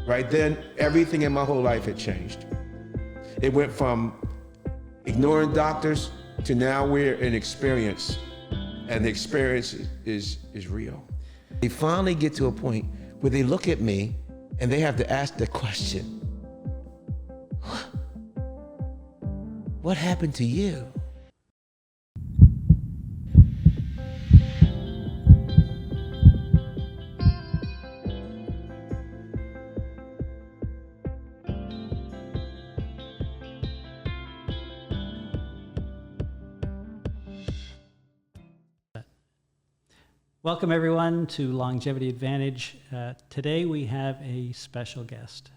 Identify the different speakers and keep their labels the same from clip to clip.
Speaker 1: Right then, everything in my whole life had changed. It went from ignoring doctors to now we're in experience, and the experience is real. They finally get to a point where they look at me and they have to ask the question, what happened to you?
Speaker 2: Welcome everyone to Longevity Advantage. Today we have a special guest.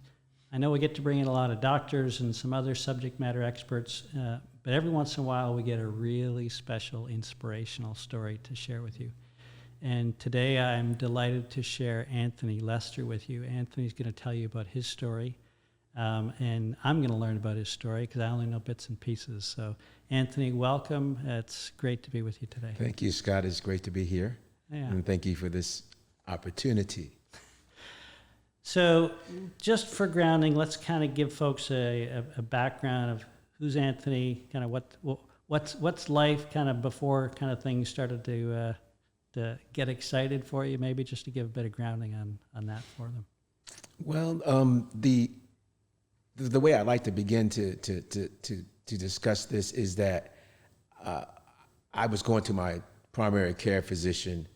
Speaker 2: I know we get to bring in a lot of doctors and some other subject matter experts, but every once in a while we get a really special inspirational story to share with you. And today I'm delighted to share Anthony Lester with you. Anthony's going to tell you about his story, and I'm going to learn about his story because I only know bits and pieces. So Anthony, welcome. It's great to be with you today.
Speaker 1: Thank you, Scott. It's great to be here.
Speaker 2: Yeah.
Speaker 1: And thank you for this opportunity.
Speaker 2: So just for grounding, let's kind of give folks a background of who's Anthony, kind of what's life kind of before kind of things started to get excited for you, maybe just to give a bit of grounding on that for them.
Speaker 1: Well, the way I like to begin to discuss this is that I was going to my primary care physician,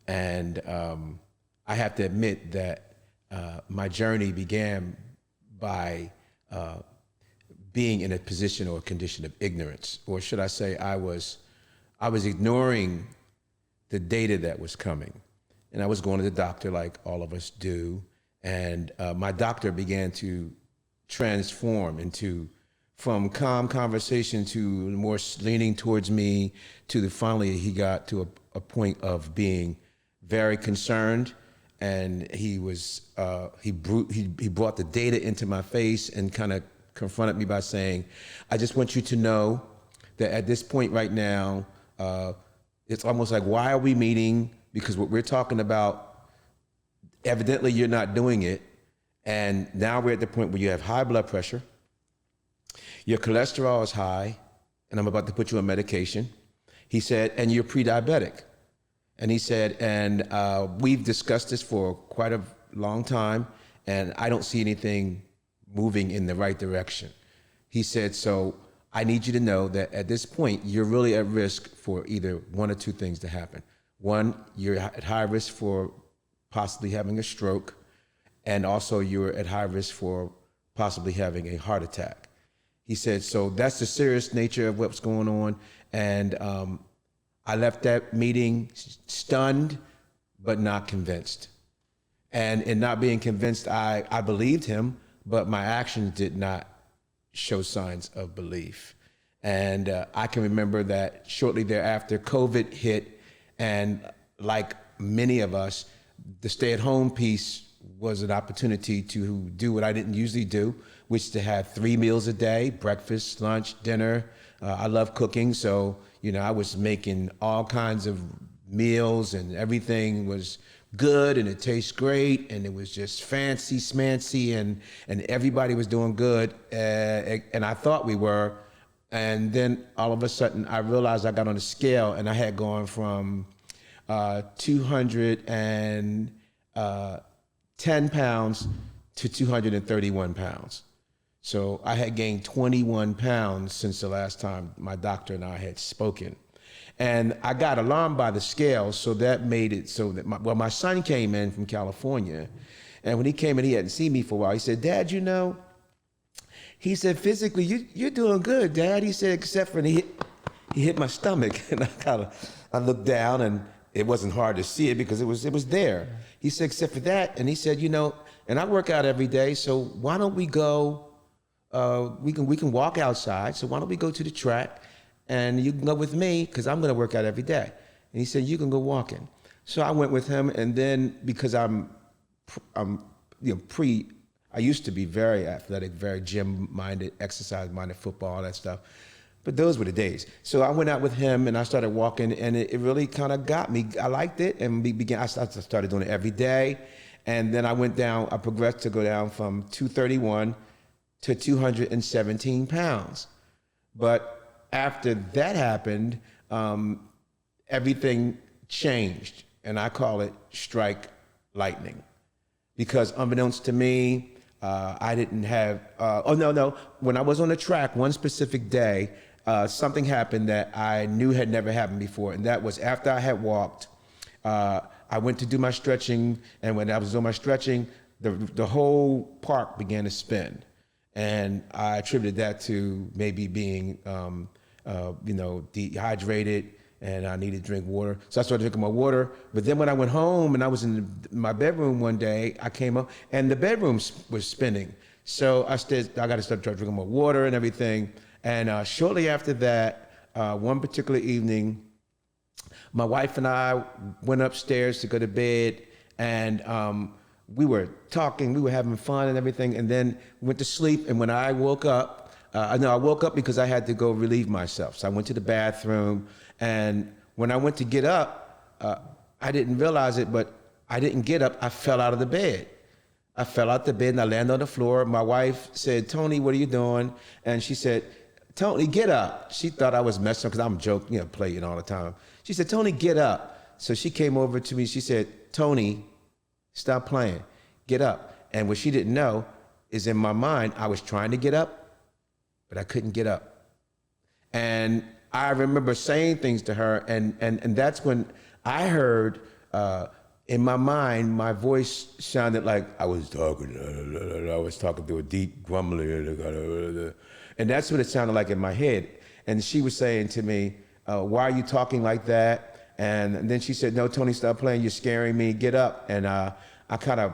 Speaker 1: and I have to admit that my journey began by being in a position or a condition of ignorance, or should I say, I was ignoring the data that was coming, and I was going to the doctor like all of us do, and my doctor began to transform from calm conversation to more leaning towards me, finally he got to a point of being very concerned, and he brought the data into my face and kind of confronted me by saying, I just want you to know that at this point right now, it's almost like, why are we meeting? Because what we're talking about, evidently you're not doing it. And now we're at the point where you have high blood pressure, your cholesterol is high, and I'm about to put you on medication. He said, and you're pre-diabetic. And he said, and we've discussed this for quite a long time, and I don't see anything moving in the right direction. He said, so I need you to know that at this point, you're really at risk for either one or two things to happen. One, you're at high risk for possibly having a stroke, and also you're at high risk for possibly having a heart attack. He said, so that's the serious nature of what's going on. And I left that meeting stunned, but not convinced. And in not being convinced, I believed him, but my actions did not show signs of belief. And I can remember that shortly thereafter, COVID hit, and like many of us, the stay-at-home piece was an opportunity to do what I didn't usually do, which is to have 3 meals a day, breakfast, lunch, dinner. I love cooking, so I was making all kinds of meals, and everything was good, and it tastes great, and it was just fancy smancy, and everybody was doing good, and I thought we were. And then all of a sudden, I realized I got on a scale, and I had gone from 210 pounds to 231 pounds. So I had gained 21 pounds since the last time my doctor and I had spoken. And I got alarmed by the scale, so that made it so that my son came in from California, and when he came in, he hadn't seen me for a while. He said, Dad, he said, physically, you're doing good, Dad. He said, except for he hit my stomach. And I looked down, and it wasn't hard to see it because it was there. He said, except for that. And he said, and I work out every day, so why don't we go, we can walk outside, so why don't we go to the track, and you can go with me, because I'm going to work out every day. And he said, you can go walking. So I went with him, and then because I'm I used to be very athletic, very gym-minded, exercise-minded, football, all that stuff. But those were the days. So I went out with him, and I started walking, and it really kind of got me. I liked it, and I started doing it every day. And then I progressed to go down from 231 to 217 pounds. But after that happened, everything changed, and I call it strike lightning. Because unbeknownst to me, I didn't have, when I was on the track one specific day, something happened that I knew had never happened before, and that was after I had walked, I went to do my stretching, and when I was doing my stretching, the whole park began to spin. And I attributed that to maybe being, dehydrated, and I needed to drink water. So I started drinking my water. But then when I went home and I was in my bedroom one day, I came up and the bedroom was spinning. So I got to start drinking more water and everything. And shortly after that, one particular evening, my wife and I went upstairs to go to bed, and we were talking, we were having fun and everything, and then went to sleep. And when I woke up, I woke up because I had to go relieve myself. So I went to the bathroom, and when I went to get up, I didn't realize it, but I didn't get up. I fell out of the bed. I fell out the bed and I landed on the floor. My wife said, "Tony, what are you doing?" And she said, "Tony, get up." She thought I was messing because I'm joking, playing all the time. She said, "Tony, get up." So she came over to me. She said, "Tony, stop playing. Get up." And what she didn't know is in my mind, I was trying to get up, but I couldn't get up. And I remember saying things to her, and that's when I heard in my mind, my voice sounded like I was talking through a deep grumbling, and that's what it sounded like in my head. And she was saying to me, "Why are you talking like that?" And then she said, "No, Tony, stop playing. You're scaring me. Get up." And I kind of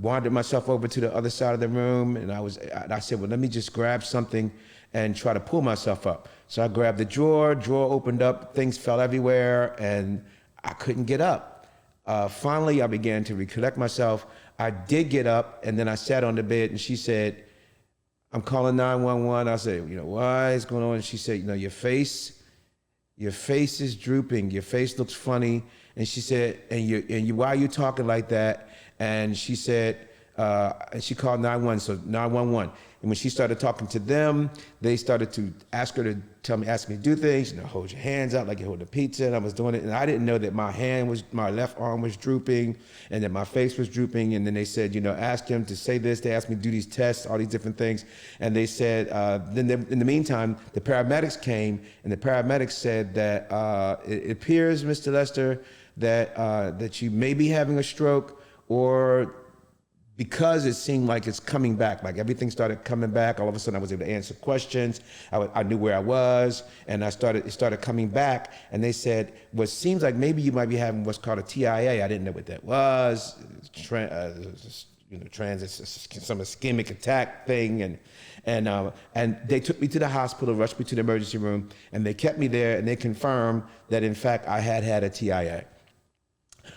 Speaker 1: wandered myself over to the other side of the room, and I said, "Well, let me just grab something and try to pull myself up." So I grabbed the drawer opened up, things fell everywhere, and I couldn't get up. Finally, I began to recollect myself. I did get up, and then I sat on the bed, and she said, "I'm calling 911. I said, "Why is going on?" And she said, "Your face is drooping. Your face looks funny." And she said, "Why are you talking like that?" And she said, and she called 911, so 911. And when she started talking to them, they started to ask me to do things, hold your hands out like you hold a pizza, and I was doing it. And I didn't know that my left arm was drooping and that my face was drooping. And then they said, ask him to say this. They asked me to do these tests, all these different things. And they said, in the meantime, the paramedics came, and the paramedics said that it appears, Mr. Lester, that you may be having a stroke, or because it seemed like it's coming back, like everything started coming back. All of a sudden, I was able to answer questions. I knew where I was, and it started coming back. And they said, "Well, it seems like maybe you might be having what's called a TIA." I didn't know what that was. Some ischemic attack thing, and they took me to the hospital, rushed me to the emergency room, and they kept me there, and they confirmed that in fact I had a TIA.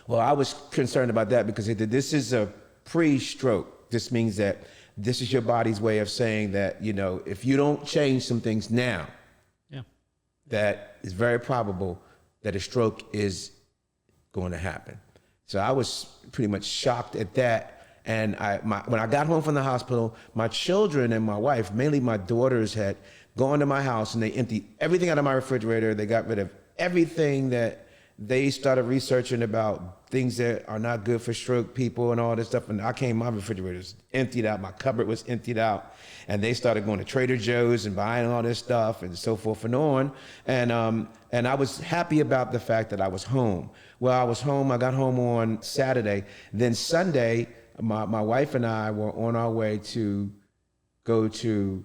Speaker 1: Well, I was concerned about that because this is a pre-stroke. This means that this is your body's way of saying that, if you don't change some things now, that it's very probable that a stroke is going to happen. So I was pretty much shocked at that. And when I got home from the hospital, my children and my wife, mainly my daughters, had gone to my house and they emptied everything out of my refrigerator. They got rid of everything that they started researching about things that are not good for stroke people and all this stuff. And my refrigerator was emptied out, my cupboard was emptied out, and they started going to Trader Joe's and buying all this stuff and so forth and on. And I was happy about the fact that I was home. Well, I was home, I got home on Saturday. Then Sunday, my wife and I were on our way to go to,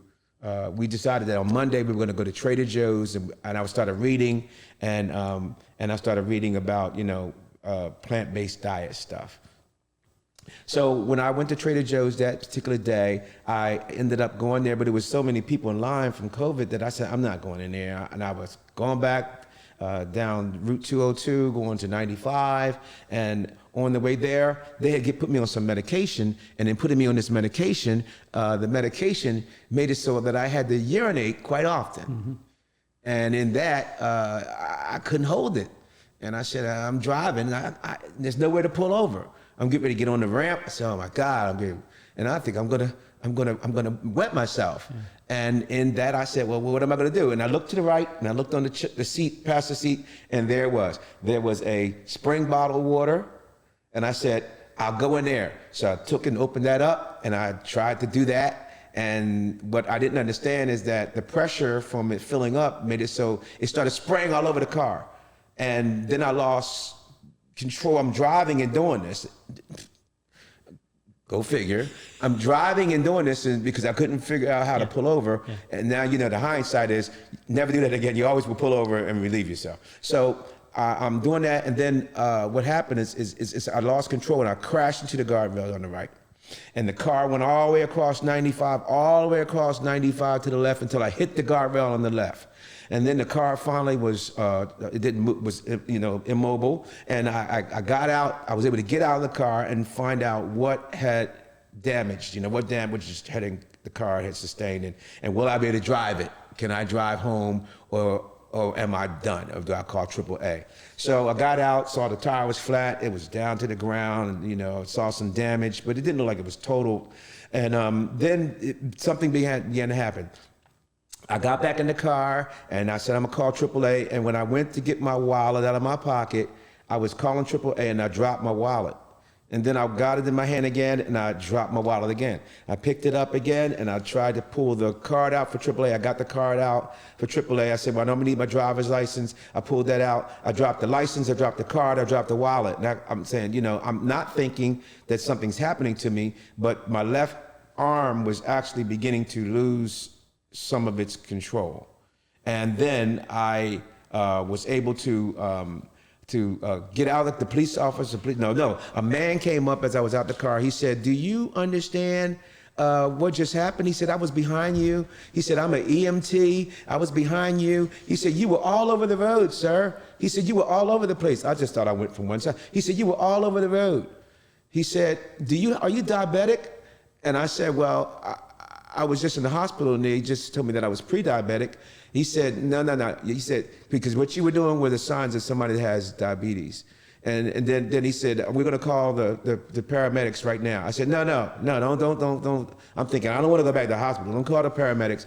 Speaker 1: we decided that on Monday we were going to go to Trader Joe's, and I started reading, and I started reading about plant-based diet stuff. So when I went to Trader Joe's that particular day, I ended up going there, but there was so many people in line from COVID that I said, I'm not going in there. And I was going back down Route 202, going to 95, and on the way there, they had put me on some medication, and in putting me on this medication, the medication made it so that I had to urinate quite often. Mm-hmm. And in that, I couldn't hold it. And I said, I'm driving, there's nowhere to pull over. I'm getting ready to get on the ramp. I said, oh my God, and I think I'm gonna wet myself. Yeah. And in that I said, well, what am I gonna do? And I looked to the right, and I looked on the seat, past the seat, and there was a spring bottle of water, and I said, I'll go in there. So I took and opened that up, and I tried to do that. And what I didn't understand is that the pressure from it filling up made it so it started spraying all over the car. And then I lost control. I'm driving and doing this. Go figure. I'm driving and doing this because I couldn't figure out how to pull over. Yeah. And now, the hindsight is never do that again. You always will pull over and relieve yourself. So I'm doing that. And then what happened is I lost control and I crashed into the guardrail on the right. And the car went all the way across 95, to the left until I hit the guardrail on the left. And then the car finally was immobile. And I got out. I was able to get out of the car and find out what had damaged. What damage the car had sustained, and will I be able to drive it? Can I drive home, or am I done? Or do I call AAA? So I got out, saw the tire was flat. It was down to the ground. And, saw some damage, but it didn't look like it was total. And then something began to happen. I got back in the car, and I said, I'm going to call AAA. And when I went to get my wallet out of my pocket, I was calling AAA, and I dropped my wallet. And then I got it in my hand again, and I dropped my wallet again. I picked it up again, and I tried to pull the card out for AAA. I got the card out for AAA. I said, well, I don't need my driver's license. I pulled that out. I dropped the license. I dropped the card. I dropped the wallet. And I'm saying, I'm not thinking that something's happening to me, but my left arm was actually beginning to lose some of its control. And then I was able to get out of the police officer. A man came up as I was out the car. He said, do you understand what just happened? He said, I was behind you. He said, I'm an EMT. I was behind you. He said, you were all over the road, sir. He said, you were all over the place. I just thought I went from one side. He said, you were all over the road. He said, are you diabetic? And I said, well, I was just in the hospital, and they just told me that I was pre-diabetic. He said, no. He said, because what you were doing were the signs that somebody has diabetes. And then he said, we're going to call the paramedics right now. I said, no, don't. I'm thinking, I don't want to go back to the hospital. Don't call the paramedics.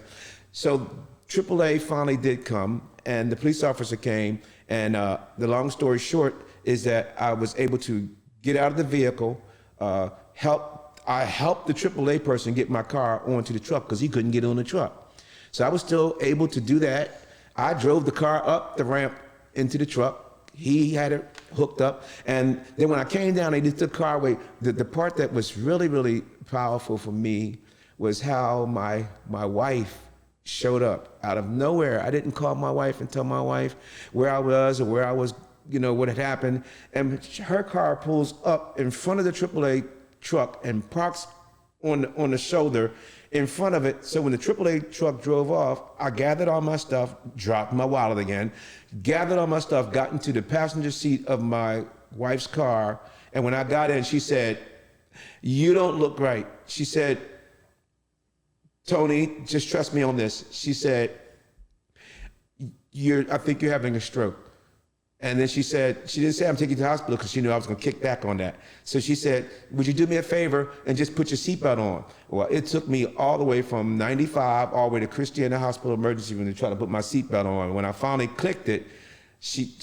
Speaker 1: So AAA finally did come, and the police officer came. And the long story short is that I was able to get out of the vehicle, I helped the AAA person get my car onto the truck because he couldn't get on the truck. So I was still able to do that. I drove the car up the ramp into the truck. He had it hooked up. And then when I came down, they just took the car away. The part that was really, really powerful for me was how my wife showed up out of nowhere. I didn't call my wife and tell my wife where I was or where I was, what had happened. And her car pulls up in front of the AAA truck and parks on the shoulder in front of it. So when the AAA truck drove off, I gathered all my stuff, dropped my wallet again, gathered all my stuff, got into the passenger seat of my wife's car. And when I got in, she said, you don't look right. She said, Tony, just trust me on this. She said, I think you're having a stroke. And then she said, she didn't say I'm taking you to the hospital because she knew I was going to kick back on that. So she said, would you do me a favor and just put your seatbelt on? Well, it took me all the way from 95 all the way to Christiana Hospital emergency room to try to put my seatbelt on. When I finally clicked it, she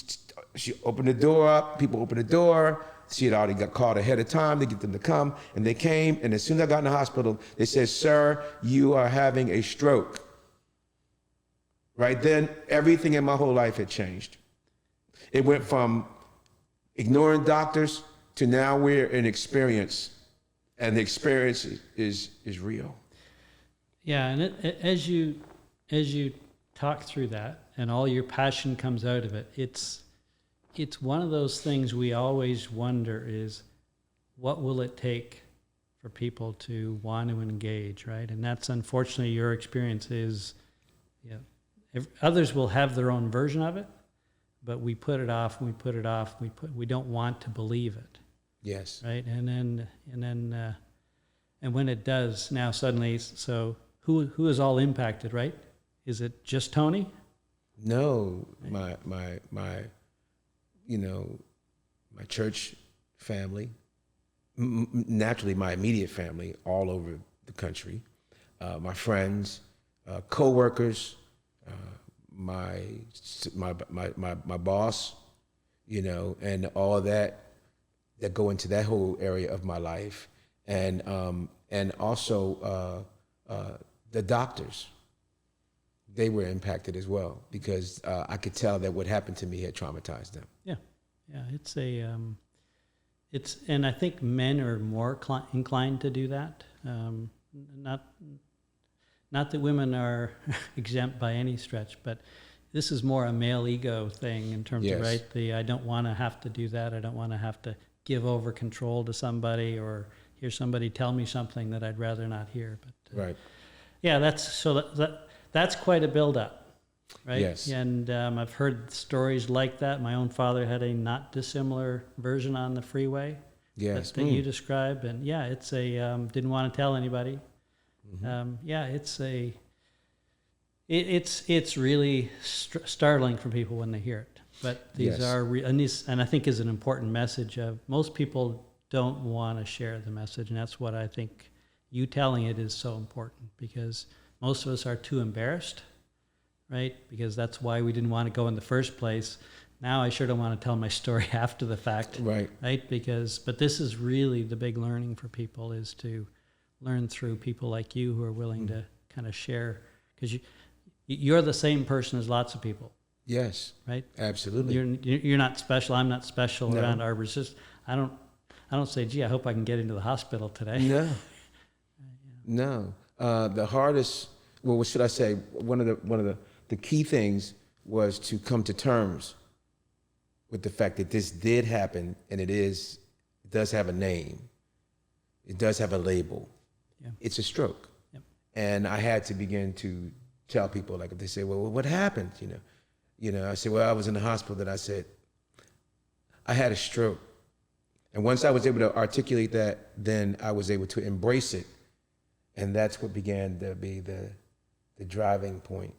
Speaker 1: opened the door up, people opened the door. She had already got called ahead of time to get them to come, and they came, and as soon as I got in the hospital, they said, sir, you are having a stroke. Right then, everything in my whole life had changed. It went from ignoring doctors to now we're in experience, and the experience is real.
Speaker 2: Yeah, and as you talk through that, and all your passion comes out of it, it's one of those things we always wonder is, what will it take for people to want to engage, right? And that's unfortunately your experience is, others will have their own version of it. But we put it off, and we don't want to believe it.
Speaker 1: Yes.
Speaker 2: Right? And when it does, now suddenly, so who is all impacted, right? Is it just Tony?
Speaker 1: No, my my church family, naturally my immediate family all over the country, my friends, co-workers, my boss, you know, and all that go into that whole area of my life, and also the doctors. They were impacted as well because I could tell that what happened to me had traumatized them.
Speaker 2: Yeah, yeah. And I think men are more inclined to do that. Not that women are exempt by any stretch, but this is more a male ego thing in terms of, right? I don't want to have to do that. I don't want to have to give over control to somebody or hear somebody tell me something that I'd rather not hear. But
Speaker 1: Right.
Speaker 2: Yeah, that's quite a buildup, right?
Speaker 1: Yes.
Speaker 2: And I've heard stories like that. My own father had a not dissimilar version on the freeway.
Speaker 1: Yes.
Speaker 2: That you described, and yeah, it's didn't want to tell anybody. It's really startling for people when they hear it. But these are and I think is an important message of most people don't want to share the message, and that's what I think you telling it is so important, because most of us are too embarrassed, right? Because that's why we didn't want to go in the first place. Now I sure don't want to tell my story after the fact,
Speaker 1: Right.
Speaker 2: Right? But this is really the big learning for people, is to learn through people like you who are willing to kind of share, because you're the same person as lots of people.
Speaker 1: Yes.
Speaker 2: Right?
Speaker 1: Absolutely.
Speaker 2: You're not special. I'm not special
Speaker 1: No.
Speaker 2: around Arbor Systems. I don't say, gee, I hope I can get into the hospital today.
Speaker 1: No. No. The hardest, well, what should I say? One of the key things was to come to terms with the fact that this did happen, and it does have a name. It does have a label.
Speaker 2: Yeah.
Speaker 1: It's a stroke.
Speaker 2: Yep.
Speaker 1: And I had to begin to tell people, like if they say, well, what happened? I said, well, I was in the hospital. That I said, I had a stroke. And once I was able to articulate that, then I was able to embrace it. And that's what began to be the driving point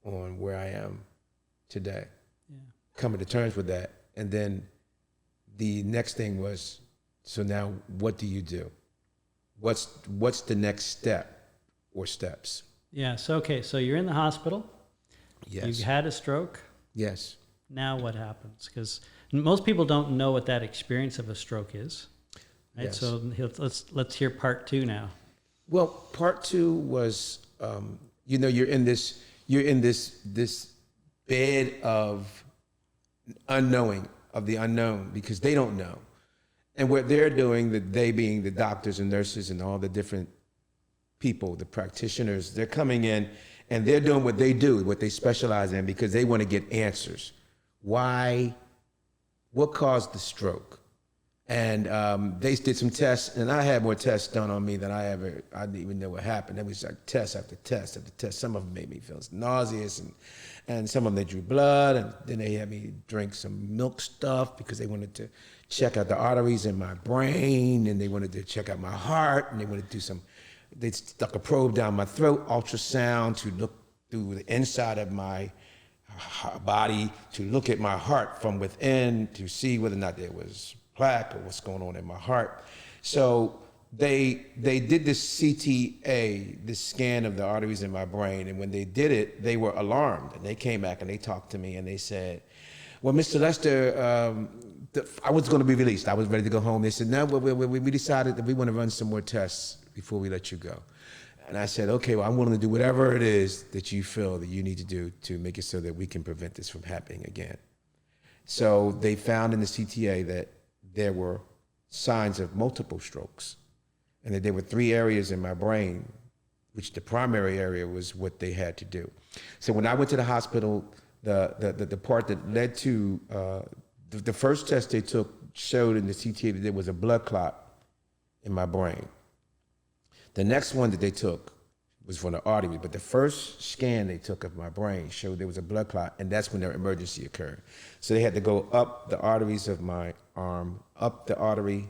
Speaker 1: on where I am today.
Speaker 2: Yeah.
Speaker 1: Coming to terms with that. And then the next thing was, so now what do you do? What's the next step or steps?
Speaker 2: Yeah. So you're in the hospital.
Speaker 1: Yes.
Speaker 2: You've had a stroke.
Speaker 1: Yes.
Speaker 2: Now what happens? Because most people don't know what that experience of a stroke is. Right.
Speaker 1: Yes.
Speaker 2: So let's hear part 2 now.
Speaker 1: Well, part 2 was, you're in this bed of unknowing, of the unknown, because they don't know. And what they're doing, they being the doctors and nurses and all the different people, the practitioners, they're coming in and they're doing what they do, what they specialize in, because they want to get answers. Why? What caused the stroke? And they did some tests, and I had more tests done on me than I didn't even know what happened. It was like test after test after test. Some of them made me feel nauseous, and some of them they drew blood, and then they had me drink some milk stuff because they wanted to check out the arteries in my brain, and they wanted to check out my heart, and they stuck a probe down my throat, ultrasound, to look through the inside of my body, to look at my heart from within, to see whether or not there was plaque or what's going on in my heart. So they did this CTA, this scan of the arteries in my brain, and when they did it, they were alarmed, and they came back and they talked to me and they said, well, Mr. Lester, I was going to be released. I was ready to go home. They said, no, we decided that we want to run some more tests before we let you go. And I said, okay, well, I'm willing to do whatever it is that you feel that you need to do to make it so that we can prevent this from happening again. So they found in the CTA that there were signs of multiple strokes, and that there were 3 areas in my brain, which the primary area was what they had to do. So when I went to the hospital, the part that led to the first test they took showed in the CTA that there was a blood clot in my brain. The next one that they took was from the artery, but the first scan they took of my brain showed there was a blood clot, and that's when their emergency occurred. So they had to go up the arteries of my arm, up the artery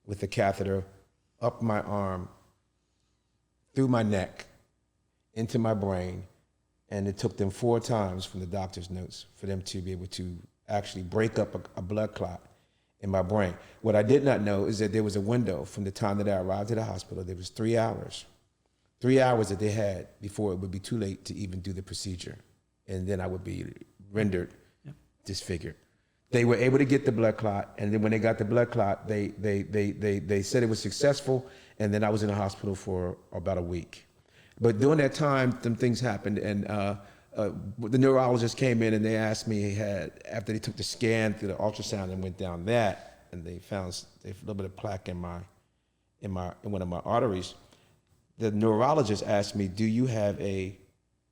Speaker 1: with the catheter, up my arm, through my neck, into my brain, and it took them 4 times from the doctor's notes for them to be able to actually break up a blood clot in my brain. What I did not know is that there was a window from the time that I arrived at the hospital. There was 3 hours. 3 hours that they had before it would be too late to even do the procedure. And then I would be rendered disfigured. They were able to get the blood clot, and then when they got the blood clot, they said it was successful, and then I was in the hospital for about a week. But during that time, some things happened, and the neurologist came in and they asked me, after they took the scan through the ultrasound and went down that, and they found a little bit of plaque in one of my arteries. The neurologist asked me, "Do you have a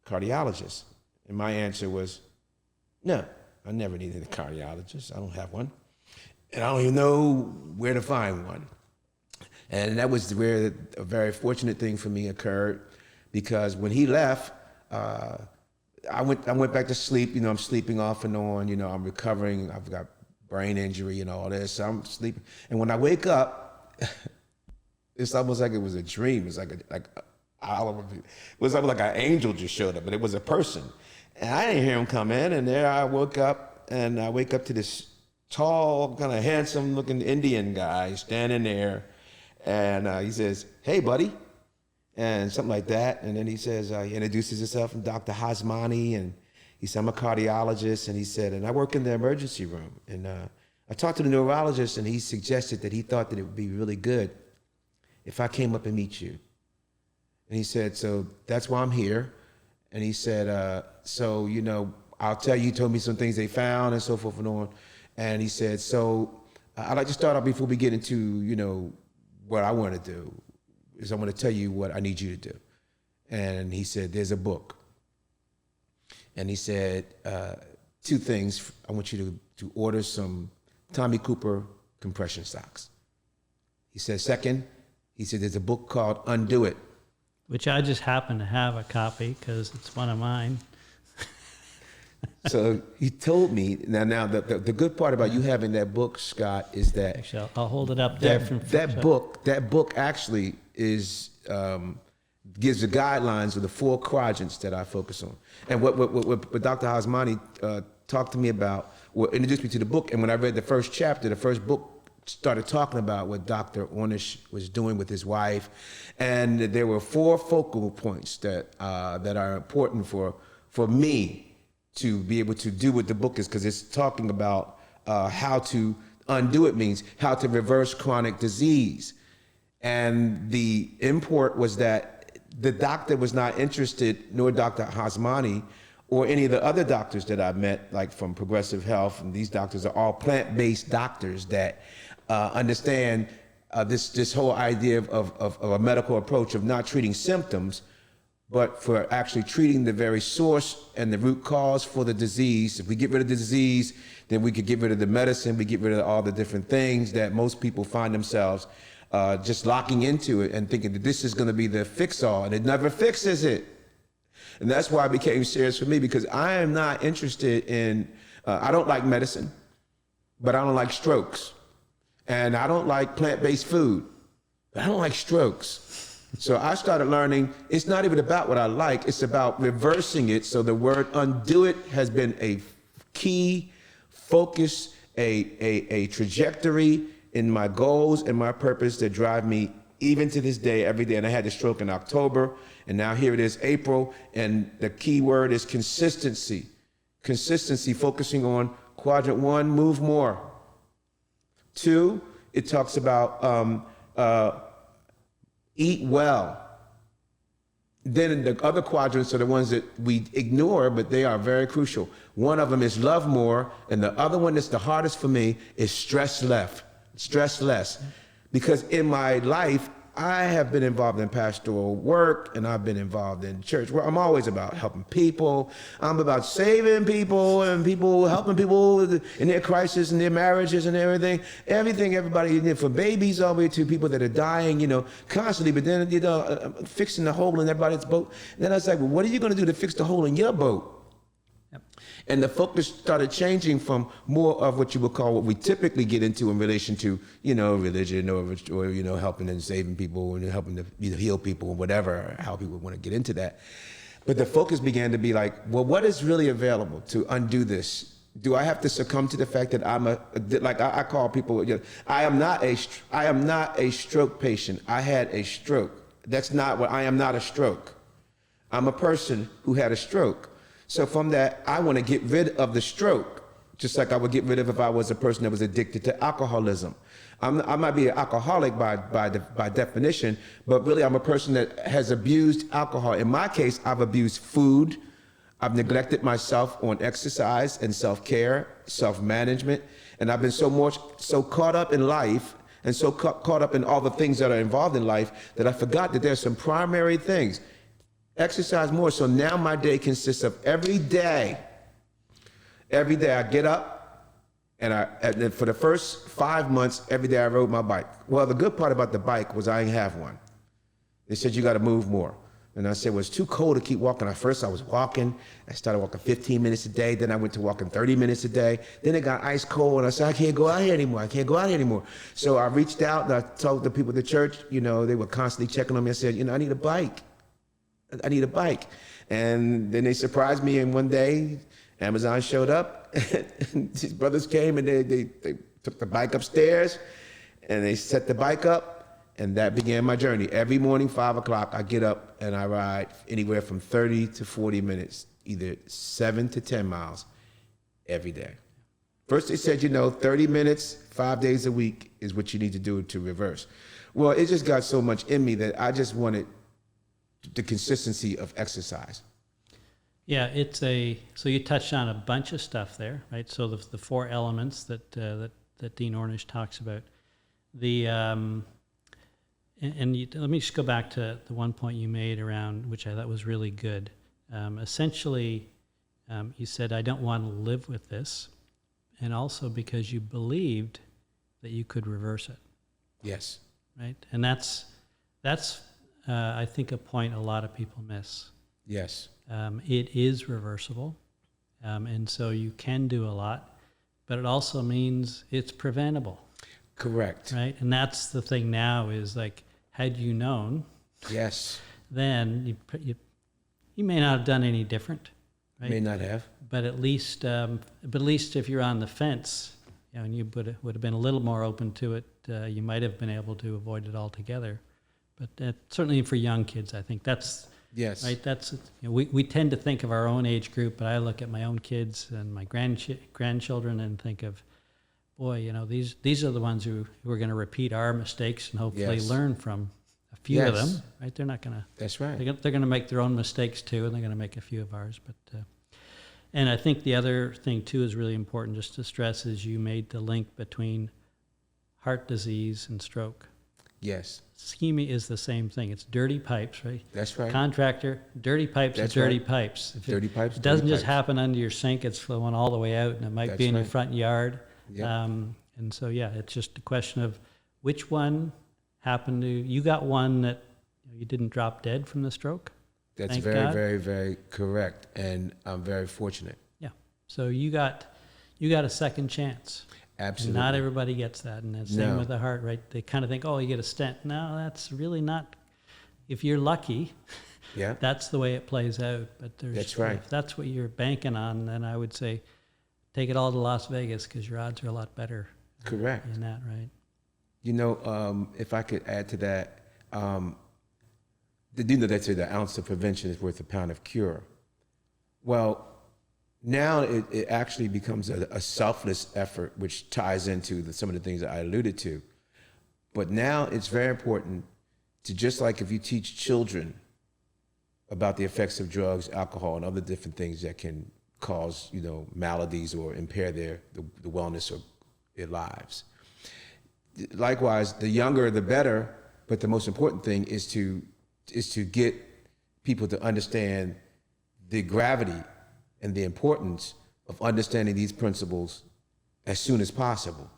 Speaker 1: cardiologist?" And my answer was, "No, I never needed a cardiologist. I don't have one. And I don't even know where to find one." And that was where a very fortunate thing for me occurred, because when he left, I went back to sleep. I'm sleeping off and on. I'm recovering. I've got brain injury and all this. So I'm sleeping. And when I wake up, it's almost like it was a dream. It's like it was almost like an angel just showed up, but it was a person. And I didn't hear him come in. And there I woke up, and I wake up to this tall, kind of handsome-looking Indian guy standing there, and he says, "Hey, buddy," and something like that. And then he says, he introduces himself, I'm Dr. Hasmani, and he said, "I'm a cardiologist," and he said, "and I work in the emergency room." And I talked to the neurologist, and he suggested that he thought that it would be really good if I came up and meet you. And he said, "So that's why I'm here." And he said, "So, I'll tell you," he told me some things they found and so forth and on. And he said, "So I'd like to start off before we get into, what I want to do, is I want to tell you what I need you to do." And he said, "There's a book." And he said, 2 things. I want you to order some Tommy Cooper compression socks. He said, second, he said, "There's a book called Undo It."
Speaker 2: Which I just happen to have a copy because it's one of mine.
Speaker 1: So he told me, now the good part about you having that book, Scott, is that
Speaker 2: Actually, I'll hold it up there.
Speaker 1: that book actually is gives the guidelines of the 4 quadrants that I focus on. And what Dr. Hasmani talked to me about, introduced me to the book. And when I read the first chapter, the first book started talking about what Dr. Ornish was doing with his wife, and there were 4 focal points that are important for me to be able to do what the book is, because it's talking about how to undo it, means how to reverse chronic disease. And the import was that the doctor was not interested, nor Dr. Hasmani or any of the other doctors that I've met, like from Progressive Health, and these doctors are all plant-based doctors that understand this whole idea of a medical approach of not treating symptoms, but for actually treating the very source and the root cause for the disease. If we get rid of the disease, then we could get rid of the medicine, we get rid of all the different things that most people find themselves just locking into it and thinking that this is gonna be the fix-all, and it never fixes it. And that's why it became serious for me, because I am not interested in, I don't like medicine, but I don't like strokes. And I don't like plant-based food, but I don't like strokes. So I started learning, it's not even about what I like, it's about reversing it. So the word undo it has been a key focus, a trajectory in my goals and my purpose that drive me even to this day, every day. And I had the stroke in October, and now here it is April, and the key word is consistency. Consistency, focusing on quadrant 1, move more. 2, it talks about eat well. Then the other quadrants are the ones that we ignore, but they are very crucial. One of them is love more, and the other one that's the hardest for me is stress less. Because in my life, I have been involved in pastoral work, and I've been involved in church where I'm always about helping people. I'm about saving people and helping people in their crisis and their marriages and everything. Everybody, from babies all the way to people that are dying, constantly. But then, fixing the hole in everybody's boat. And then I was like, well, what are you going to do to fix the hole in your boat? And the focus started changing from more of what you would call what we typically get into in relation to, religion or helping and saving people and helping to heal people or whatever, how people want to get into that. But the focus began to be like, well, what is really available to undo this Do I have to succumb to the fact that I call people, I am not a stroke patient. I had a stroke. That's not what, I am not a stroke. I'm a person who had a stroke. So from that, I want to get rid of the stroke, just like I would get rid of if I was a person that was addicted to alcoholism. I might be an alcoholic by definition, but really I'm a person that has abused alcohol. In my case, I've abused food. I've neglected myself on exercise and self-care, self-management, and I've been so caught up in life and so caught up in all the things that are involved in life that I forgot that there's some primary things. Exercise more. So now my day consists of every day I get up and for the first 5 months, every day I rode my bike. Well, the good part about the bike was I didn't have one. They said, you got to move more. And I said, well, it's too cold to keep walking. At first I was walking. I started walking 15 minutes a day. Then I went to walking 30 minutes a day. Then it got ice cold and I said, I can't go out here anymore. So I reached out and I told the people at the church, they were constantly checking on me. I said, I need a bike. And then they surprised me, and one day Amazon showed up. His brothers came and they took the bike upstairs and they set the bike up. And that began my journey. Every morning, 5 o'clock, I get up and I ride anywhere from 30 to 40 minutes, either 7 to 10 miles every day. First they said, 30 minutes, 5 days a week is what you need to do to reverse. Well, it just got so much in me that I just wanted the consistency of exercise.
Speaker 2: Yeah, so you touched on a bunch of stuff there, right? So the 4 elements that Dean Ornish talks about. Let me just go back to the one point you made around, which I thought was really good. Essentially, you said, I don't want to live with this, and also because you believed that you could reverse it.
Speaker 1: Yes.
Speaker 2: Right? And that's I think, a point a lot of people miss.
Speaker 1: Yes.
Speaker 2: It is reversible, and so you can do a lot, but it also means it's preventable.
Speaker 1: Correct.
Speaker 2: Right? And that's the thing now is like, had you known,
Speaker 1: yes,
Speaker 2: then you may not have done any different. Right?
Speaker 1: May not have.
Speaker 2: But at least if you're on the fence, and you would have been a little more open to it, you might have been able to avoid it altogether. But certainly for young kids, I think that's
Speaker 1: yes.
Speaker 2: Right. That's we tend to think of our own age group, but I look at my own kids and my grandchildren and think of, boy, these are the ones who are going to repeat our mistakes and hopefully
Speaker 1: yes.
Speaker 2: learn from a few of them. Right. They're not going to.
Speaker 1: That's right.
Speaker 2: They're going to make their own mistakes too, and they're going to make a few of ours. But and I think the other thing too is really important just to stress is you made the link between heart disease and stroke.
Speaker 1: Yes.
Speaker 2: Ischemia is the same thing. It's dirty pipes, right?
Speaker 1: That's right.
Speaker 2: Contractor, dirty pipes,
Speaker 1: That's
Speaker 2: dirty
Speaker 1: right.
Speaker 2: pipes.
Speaker 1: Dirty pipes.
Speaker 2: It doesn't
Speaker 1: dirty
Speaker 2: just
Speaker 1: pipes.
Speaker 2: happen under your sink. It's flowing all the way out, and it might
Speaker 1: That's
Speaker 2: be in your
Speaker 1: right.
Speaker 2: front yard.
Speaker 1: Yep.
Speaker 2: And so, yeah, it's just a question of which one happened to you. Got one that you didn't drop dead from the stroke.
Speaker 1: That's
Speaker 2: Thank
Speaker 1: very,
Speaker 2: God.
Speaker 1: very, very correct, and I'm very fortunate.
Speaker 2: Yeah. So you got a second chance.
Speaker 1: Absolutely.
Speaker 2: And not everybody gets that, and that's same
Speaker 1: No.
Speaker 2: with the heart, right? They kind of think, oh, you get a stent. No, that's really not. If you're lucky,
Speaker 1: Yeah.
Speaker 2: that's the way it plays out. But
Speaker 1: That's right.
Speaker 2: If that's what you're banking on, then I would say take it all to Las Vegas because your odds are a lot better.
Speaker 1: Correct.
Speaker 2: In that, right?
Speaker 1: If I could add to that, they say the ounce of prevention is worth a pound of cure. Well, now it actually becomes a selfless effort, which ties into some of the things that I alluded to. But now it's very important to, just like if you teach children about the effects of drugs, alcohol, and other different things that can cause, maladies or impair the wellness of their lives. Likewise, the younger, the better, but the most important thing is to get people to understand the gravity and the importance of understanding these principles as soon as possible.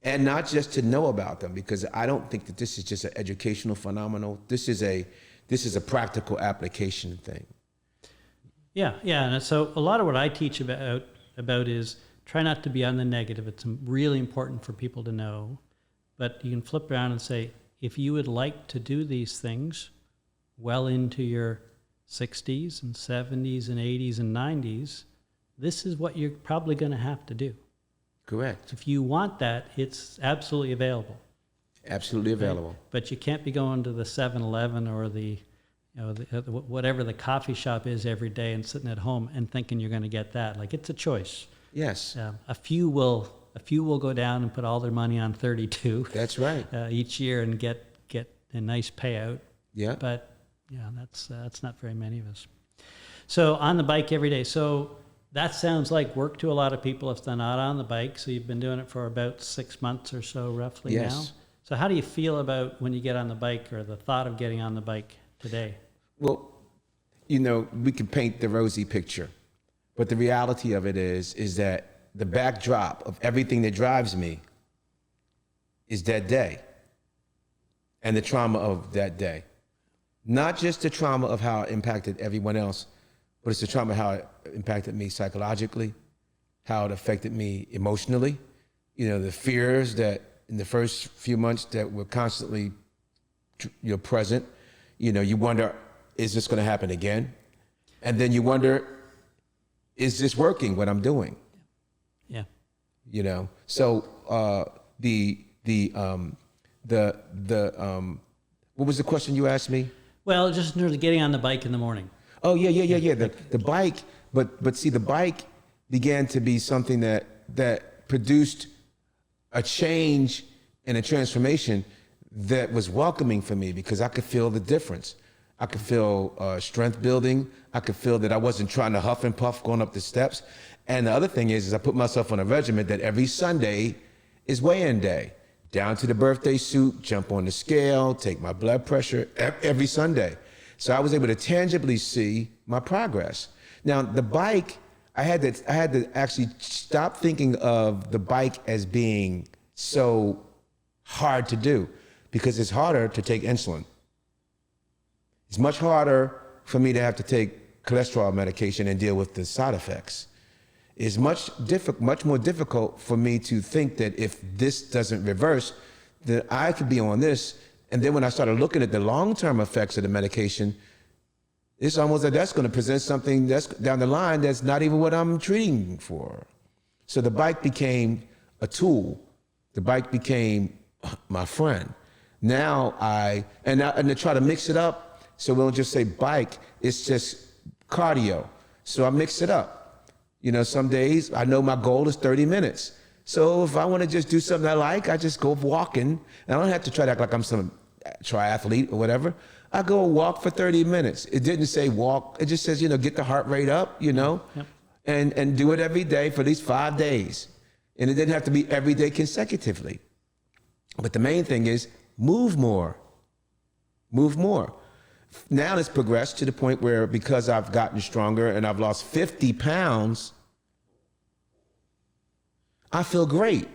Speaker 1: And not just to know about them, because I don't think that this is just an educational phenomenon. This is a practical application thing.
Speaker 2: Yeah. And so a lot of what I teach about is try not to be on the negative. It's really important for people to know. But you can flip around and say, if you would like to do these things well into your 60s and 70s and 80s and 90s, this is what you're probably going to have to do.
Speaker 1: Correct.
Speaker 2: If you want that, it's absolutely available.
Speaker 1: Absolutely available.
Speaker 2: But you can't be going to the 7-Eleven or whatever the coffee shop is every day and sitting at home and thinking you're going to get that. Like, it's a choice.
Speaker 1: Yes.
Speaker 2: A few will go down and put all their money on 32
Speaker 1: That's right.
Speaker 2: each year and get a nice payout.
Speaker 1: Yeah.
Speaker 2: But yeah, that's not very many of us. So on the bike every day. So that sounds like work to a lot of people if they're not on the bike. So you've been doing it for about 6 months or so roughly
Speaker 1: Yes.
Speaker 2: now. So how do you feel about when you get on the bike or the thought of getting on the bike today?
Speaker 1: Well, we can paint the rosy picture, but the reality of it is that the backdrop of everything that drives me is that day and the trauma of that day. Not just the trauma of how it impacted everyone else, but it's the trauma of how it impacted me psychologically, how it affected me emotionally. The fears that in the first few months that were constantly present. You wonder, is this going to happen again? And then you wonder, is this working, what I'm doing?
Speaker 2: Yeah.
Speaker 1: So what was the question you asked me?
Speaker 2: Well, just in terms of getting on the bike in the morning.
Speaker 1: Oh, yeah. The bike, but see, the bike began to be something that produced a change and a transformation that was welcoming for me because I could feel the difference. I could feel strength building. I could feel that I wasn't trying to huff and puff going up the steps. And the other thing is I put myself on a regimen that every Sunday is weigh-in day. Down to the birthday suit, jump on the scale, take my blood pressure every Sunday. So I was able to tangibly see my progress. Now, the bike, I had to actually stop thinking of the bike as being so hard to do because it's harder to take insulin. It's much harder for me to have to take cholesterol medication and deal with the side effects. It's much more difficult for me to think that if this doesn't reverse, that I could be on this. And then when I started looking at the long-term effects of the medication, it's almost like that's going to present something that's down the line that's not even what I'm treating for. So the bike became a tool. The bike became my friend. Now and to try to mix it up, so we don't just say bike, it's just cardio. So I mix it up. Some days I know my goal is 30 minutes. So if I want to just do something I like, I just go walking. And I don't have to try to act like I'm some triathlete or whatever. I go walk for 30 minutes. It didn't say walk. It just says, get the heart rate up,
Speaker 2: Yep.
Speaker 1: and do it every day for at least 5 days. And it didn't have to be every day consecutively. But the main thing is move more. Move more. Now it's progressed to the point where because I've gotten stronger and I've lost 50 pounds, I feel great.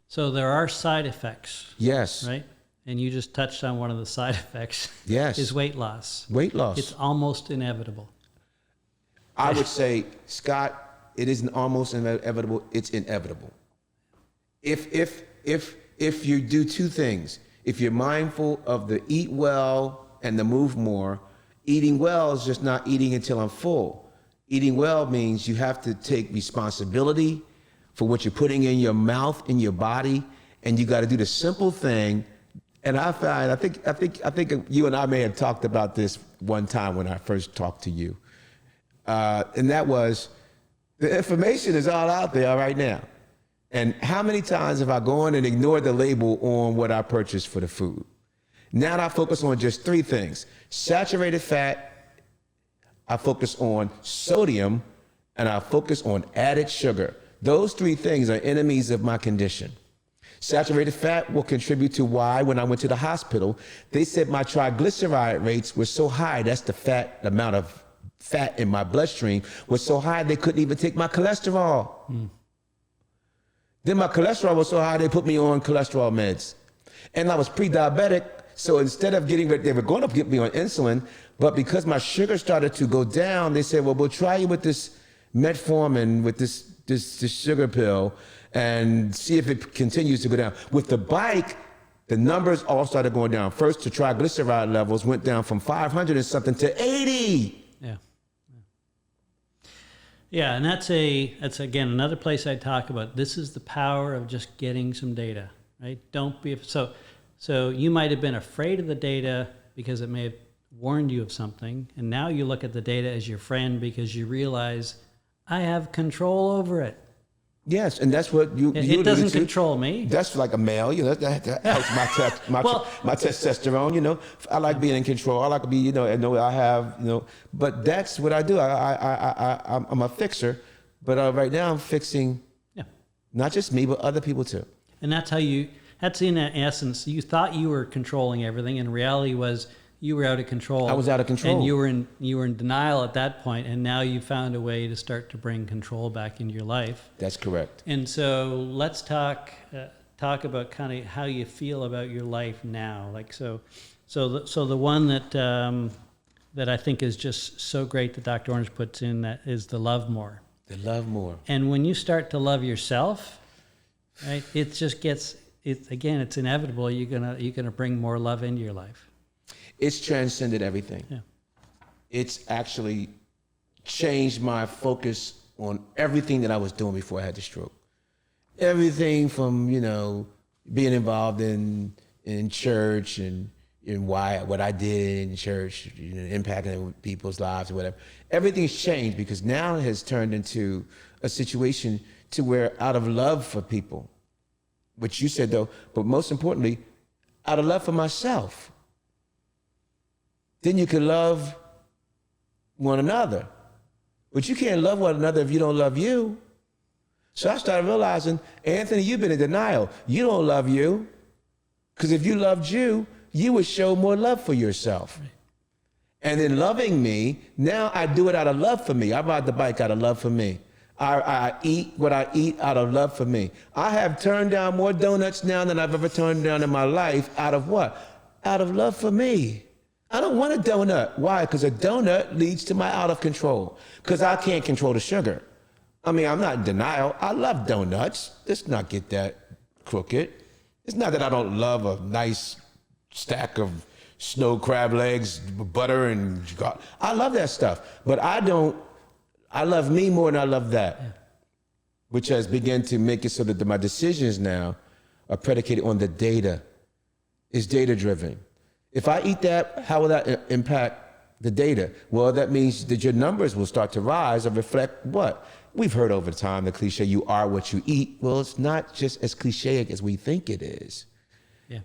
Speaker 2: So there are side effects.
Speaker 1: Yes.
Speaker 2: Right? And you just touched on one of the side effects.
Speaker 1: Yes.
Speaker 2: Is weight loss.
Speaker 1: Weight loss.
Speaker 2: It's almost inevitable.
Speaker 1: I would say, Scott, it isn't almost inevitable, it's inevitable. If you do two things, if you're mindful of the eat well and the move more, eating well is just not eating until I'm full. Eating well means you have to take responsibility for what you're putting in your mouth, in your body, and you got to do the simple thing. And I think you and I may have talked about this one time when I first talked to you. And that was, the information is all out there right now. And how many times have I gone and ignored the label on what I purchased for the food? Now I focus on just three things: saturated fat, I focus on sodium, and I focus on added sugar. Those three things are enemies of my condition. Saturated fat will contribute to why, when I went to the hospital, they said my triglyceride rates were so high, that's the amount of fat in my bloodstream, was so high they couldn't even take my cholesterol. Then my cholesterol was so high they put me on cholesterol meds. And I was pre-diabetic, so instead of they were going to get me on insulin, but because my sugar started to go down, they said, well, we'll try you with this metformin, with this sugar pill, and see if it continues to go down. With the bike, the numbers all started going down. First, the triglyceride levels went down from 500 and something to 80.
Speaker 2: Yeah. Yeah, and that's again another place I talk about. This is the power of just getting some data, right? Don't be so you might have been afraid of the data because it may have warned you of something, and now you look at the data as your friend because you realize I have control over it.
Speaker 1: Yes, and that's what you
Speaker 2: It doesn't
Speaker 1: alluded to.
Speaker 2: control me.
Speaker 1: That's like a male, that helps my testosterone. I like being in control. I like to be, I know I have, but that's what I do. I'm a fixer, but right now I'm fixing
Speaker 2: Yeah.
Speaker 1: not just me, but other people too.
Speaker 2: And that's in essence, you thought you were controlling everything, and reality was you were out of control.
Speaker 1: I was out of control.
Speaker 2: And you were in denial at that point, and now you found a way to start to bring control back into your life.
Speaker 1: That's correct.
Speaker 2: And so let's talk about kind of how you feel about your life now. Like so the one that I think is just so great that Dr. Orange puts in, that is the love more.
Speaker 1: The love more.
Speaker 2: And when you start to love yourself, right, it just gets it's inevitable. You're gonna bring more love into your life.
Speaker 1: It's transcended everything.
Speaker 2: Yeah.
Speaker 1: It's actually changed my focus on everything that I was doing before I had the stroke. Everything from, being involved in church and what I did in church, impacting people's lives or whatever. Everything's changed because now it has turned into a situation to where, out of love for people, which you said though, but most importantly, out of love for myself, then you can love one another. But you can't love one another if you don't love you. So I started realizing, Anthony, you've been in denial. You don't love you. Because if you loved you, you would show more love for yourself. Right. And in loving me, now I do it out of love for me. I ride the bike out of love for me. I eat what I eat out of love for me. I have turned down more donuts now than I've ever turned down in my life. Out of what? Out of love for me. I don't want a donut. Why? Because a donut leads to my out of control. Because I can't control the sugar. I mean, I'm not in denial. I love donuts. Let's not get that crooked. It's not that I don't love a nice stack of snow crab legs, butter, and I love that stuff. But I love me more than I love that. Yeah. Which has begun to make it so that my decisions now are predicated on the data. It's data driven. If I eat that, how will that impact the data? Well, that means that your numbers will start to rise or reflect what? We've heard over time the cliche, you are what you eat. Well, it's not just as cliche as we think it is. Yeah.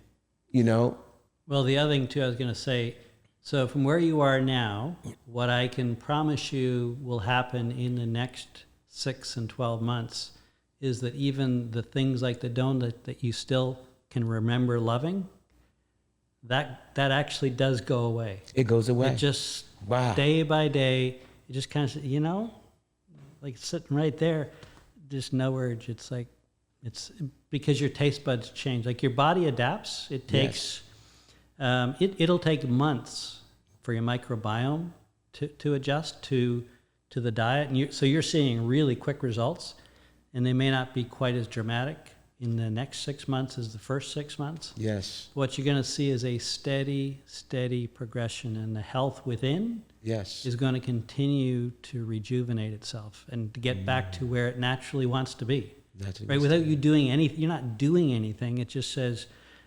Speaker 2: Well, the other thing too, I was going to say, so from where you are now, what I can promise you will happen in the next 6 and 12 months is that even the things like the donut that you still can remember loving, that actually does go away.
Speaker 1: It goes away.
Speaker 2: It just, day by day, it just kind of, like sitting right there, just no urge. It's like, it's because your taste buds change. Like your body adapts. It takes, it'll take months for your microbiome to adjust to the diet. And so you're seeing really quick results, and they may not be quite as dramatic in the next 6 months as the first 6 months.
Speaker 1: Yes.
Speaker 2: What you're going to see is a steady progression, and the health within is going to continue to rejuvenate itself and to get back to where it naturally wants to be. Right? Without you doing anything, you're not doing anything. It just says,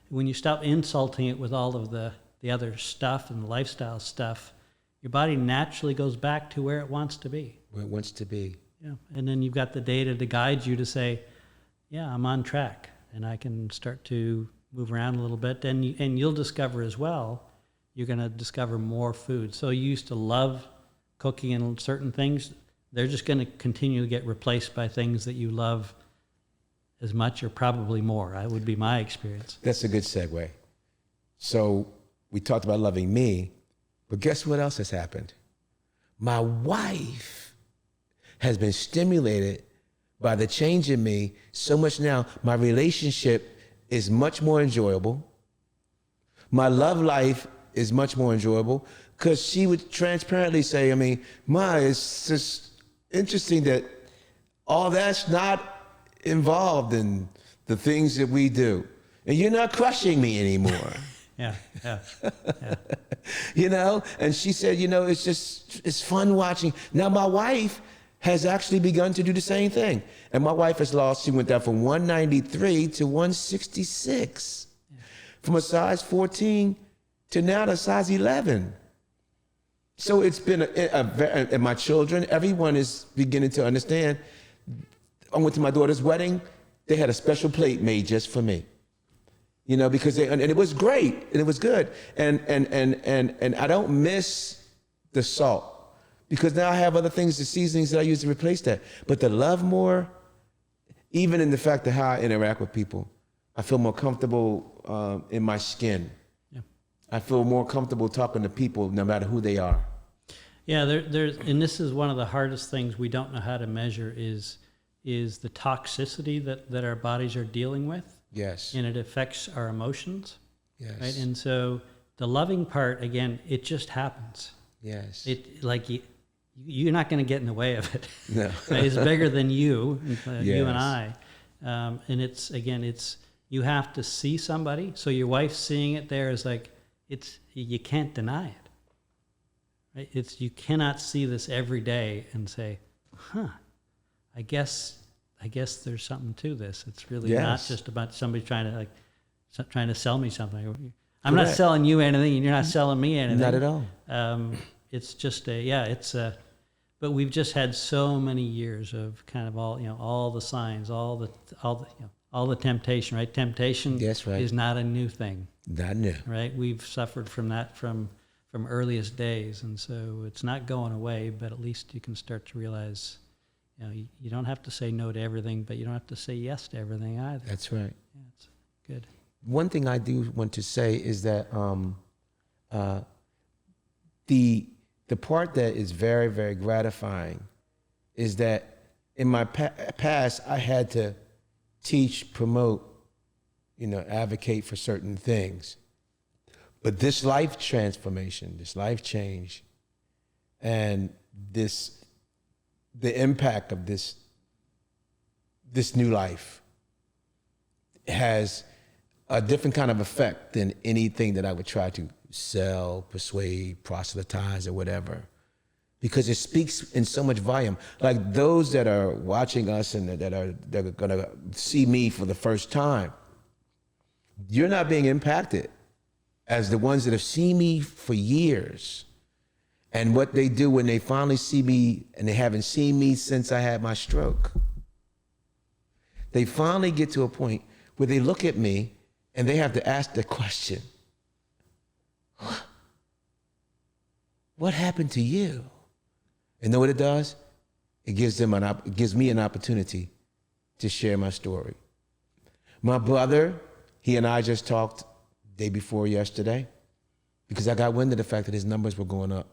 Speaker 2: when you stop insulting it with all of the other stuff and the lifestyle stuff, your body naturally goes back to where it wants to be.
Speaker 1: Where it wants to be.
Speaker 2: Yeah. And then you've got the data to guide you to say, yeah, I'm on track, and I can start to move around a little bit. And you'll discover as well, you're going to discover more food. So you used to love cooking and certain things. They're just going to continue to get replaced by things that you love as much or probably more. That would be my experience.
Speaker 1: That's a good segue. So we talked about loving me, but guess what else has happened? My wife has been stimulated by the change in me so much now. My relationship is much more enjoyable. My love life is much more enjoyable because she would transparently say, it's just interesting that all that's not involved in the things that we do. And you're not crushing me anymore.
Speaker 2: Yeah.
Speaker 1: And she said, it's fun watching. Now my wife has actually begun to do the same thing. And my wife has lost, she went down from 193 to 166. From a size 14 to now to size 11. So it's been and my children, everyone is beginning to understand. I went to my daughter's wedding, they had a special plate made just for me. You know, because and it was great and it was good. And I don't miss the salt because now I have other things, the seasonings that I use to replace that. But the love more, even in the fact of how I interact with people, I feel more comfortable in my skin.
Speaker 2: Yeah.
Speaker 1: I feel more comfortable talking to people no matter who they are.
Speaker 2: Yeah, there's, and this is one of the hardest things we don't know how to measure is the toxicity that our bodies are dealing with.
Speaker 1: Yes.
Speaker 2: And it affects our emotions.
Speaker 1: Yes.
Speaker 2: Right. And so the loving part, again, it just happens.
Speaker 1: Yes.
Speaker 2: It like you're not going to get in the way of it.
Speaker 1: No.
Speaker 2: It's bigger than you, you and
Speaker 1: Yes.
Speaker 2: I. And it's you have to see somebody. So your wife seeing it there is like, you can't deny it. Right? You cannot see this every day and say, I guess there's something to this. It's really not
Speaker 1: Yes.
Speaker 2: just about somebody trying to sell me something. I'm not
Speaker 1: Correct.
Speaker 2: selling you anything, and you're not selling me anything.
Speaker 1: Not at all.
Speaker 2: It's just but we've just had so many years of kind of all the signs, all the temptation, right? Temptation
Speaker 1: That's right.
Speaker 2: is not a new thing,
Speaker 1: Not new.
Speaker 2: right? We've suffered from that from earliest days, and so it's not going away. But at least you can start to realize, you don't have to say no to everything, but you don't have to say yes to everything either.
Speaker 1: That's right.
Speaker 2: Yeah, it's good.
Speaker 1: One thing I do want to say is that the part that is very, very gratifying is that in my past, I had to teach, promote, advocate for certain things. But this life transformation, this life change, and the impact of this new life has a different kind of effect than anything that I would try to sell, persuade, proselytize, or whatever. Because it speaks in so much volume. Like those that are watching us and that are gonna see me for the first time, you're not being impacted as the ones that have seen me for years. And what they do when they finally see me, and they haven't seen me since I had my stroke, they finally get to a point where they look at me and they have to ask the question, what happened to you? And know what it does? It gives me an opportunity to share my story. My brother, he and I just talked day before yesterday because I got wind of the fact that his numbers were going up.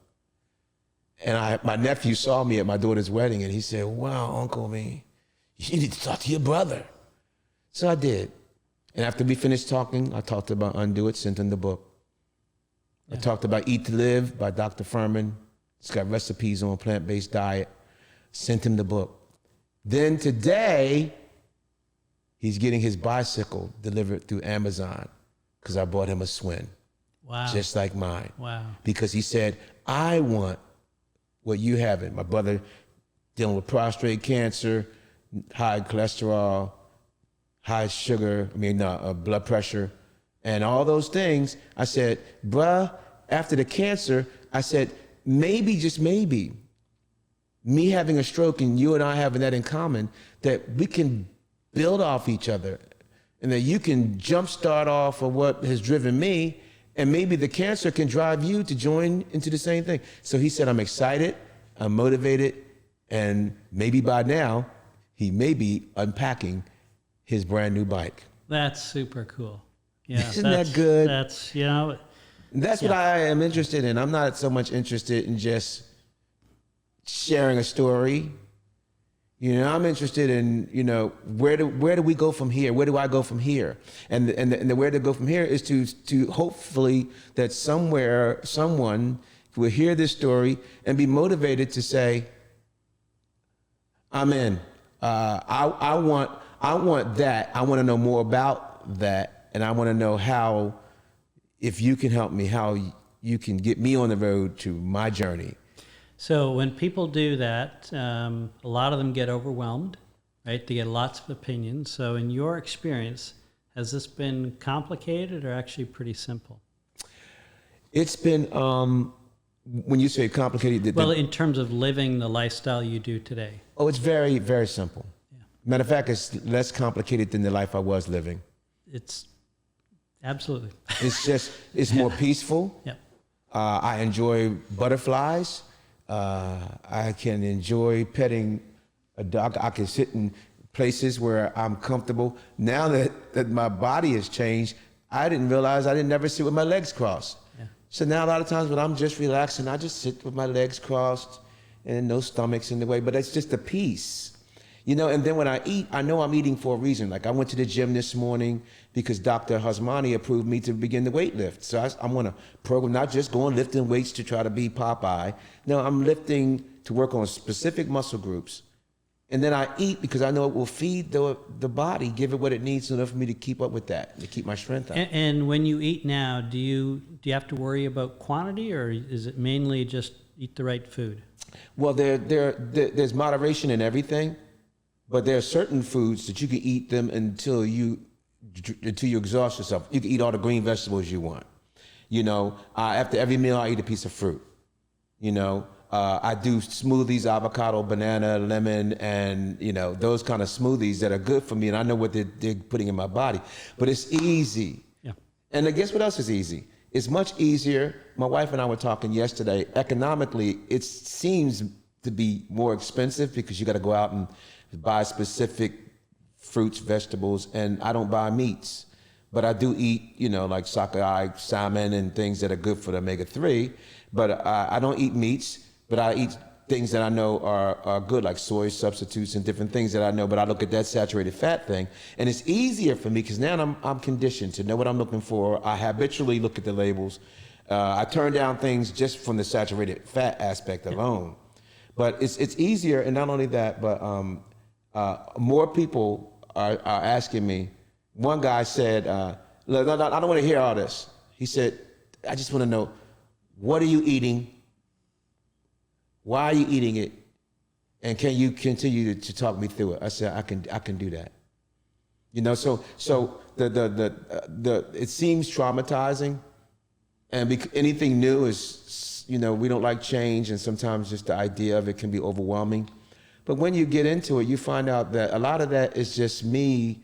Speaker 1: And my nephew saw me at my daughter's wedding and he said, wow, Uncle, man, you need to talk to your brother. So I did. And after we finished talking, I talked about Undo It, sent him the book. I talked about Eat to Live by Dr. Furman. It's got recipes on a plant-based diet. Sent him the book. Then today, he's getting his bicycle delivered through Amazon because I bought him a Swin.
Speaker 2: Wow.
Speaker 1: Just like mine.
Speaker 2: Wow.
Speaker 1: Because he said, I want what you have. My brother dealing with prostate cancer, high cholesterol, high sugar, blood pressure, and all those things. I said, bruh, after the cancer, I said, maybe, just maybe, me having a stroke and you and I having that in common, that we can build off each other and that you can jumpstart off of what has driven me, and maybe the cancer can drive you to join into the same thing. So he said, I'm excited, I'm motivated, and maybe by now, he may be unpacking his brand new bike.
Speaker 2: That's super cool. Yeah,
Speaker 1: Isn't that good?
Speaker 2: That's
Speaker 1: That's what I am interested in. I'm not so much interested in just sharing a story. I'm interested in, where do we go from here? Where do I go from here? And the where to go from here is to hopefully that somewhere someone will hear this story and be motivated to say, I'm in. I want that. I want to know more about that, and I want to know how, if you can help me, how you can get me on the road to my journey.
Speaker 2: So when people do that, a lot of them get overwhelmed, right? They get lots of opinions. So in your experience, has this been complicated or actually pretty simple?
Speaker 1: It's been, when you say complicated,
Speaker 2: Well, in terms of living the lifestyle you do today.
Speaker 1: oh, it's very, very simple. Matter of fact, it's less complicated than the life I was living.
Speaker 2: It's absolutely.
Speaker 1: It's more peaceful.
Speaker 2: Yeah.
Speaker 1: I enjoy butterflies. I can enjoy petting a dog. I can sit in places where I'm comfortable. Now that my body has changed, I didn't realize I didn't never sit with my legs crossed.
Speaker 2: Yeah.
Speaker 1: So now a lot of times when I'm just relaxing, I just sit with my legs crossed and no stomachs in the way, but it's just a peace. You know, and then when I eat, I know I'm eating for a reason. Like I went to the gym this morning because Dr. Hasmani approved me to begin the weight lift. So I'm on a program, not just going lifting weights to try to be Popeye. No, I'm lifting to work on specific muscle groups. And then I eat because I know it will feed the body, give it what it needs in order for me to keep up with that, to keep my strength up.
Speaker 2: And when you eat now, do you have to worry about quantity, or is it mainly just eat the right food?
Speaker 1: Well, there's moderation in everything. But there are certain foods that you can eat them until you exhaust yourself. You can eat all the green vegetables you want. You know, after every meal, I eat a piece of fruit. You know, I do smoothies, avocado, banana, lemon, and, you know, those kind of smoothies that are good for me. And I know what they're putting in my body. But it's easy.
Speaker 2: Yeah.
Speaker 1: And I guess what else is easy? It's much easier. My wife and I were talking yesterday. Economically, it seems to be more expensive because you got to go out and buy specific fruits, vegetables, and I don't buy meats. But I do eat, you know, like sockeye, salmon, and things that are good for the omega-3. But I don't eat meats, but I eat things that I know are good, like soy substitutes and different things that I know. But I look at that saturated fat thing, and it's easier for me because now I'm conditioned to know what I'm looking for. I habitually look at the labels. I turn down things just from the saturated fat aspect alone. But it's easier, and not only that, but more people are asking me. One guy said, look, I don't want to hear all this. He said, I just want to know, what are you eating? Why are you eating it? And can you continue to talk me through it? I said, I can do that. You know, so the it seems traumatizing, and anything new is, you know, we don't like change, and sometimes just the idea of it can be overwhelming. But when you get into it, you find out that a lot of that is just me